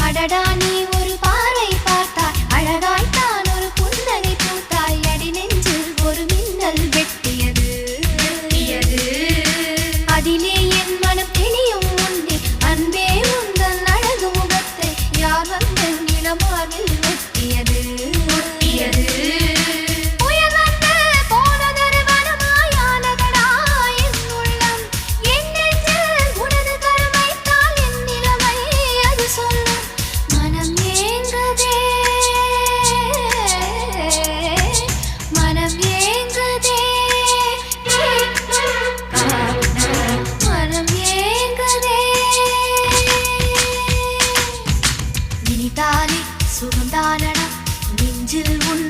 அடடா நீ ஒரு பார்வை பார்த்தாய், அழகாய்த்தான் ஒரு புன்னகை பூத்தாய், அடி நெஞ்சில் ஒரு மின்னல் வெட்டியது. அதிலே என் மனம் தெளியும் முன்னே அன்பே உந்தன் அழகு முகத்தை யார் வந்து நிலமாவில் ஒட்டியது. சுகந்தானடா நெஞ்சில் உன்